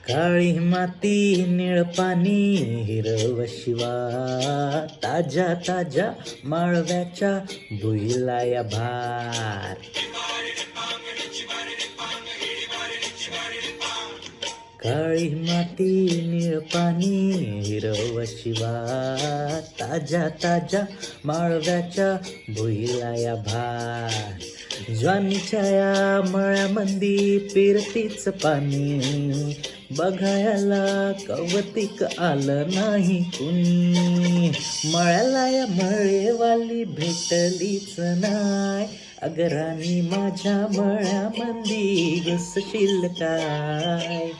काळी माती निळ पाणी हिरव शिवा, ताज्या ताज्या माळव्याच्या भुईला या भार. काळी माती निळ पाणी हिरव शिवा, ताज्या ताज्या माळव्याच्या भुईला या भार. ज्वानीच्या या मळ्यामंदी पेरतीच पाणी, बघायला कवतिक आलं नाही कुणी. मळ्याला या मळेवाली भेटलीच नाय, अगराणी माझ्या मळ्यामंदी घुसशील काय.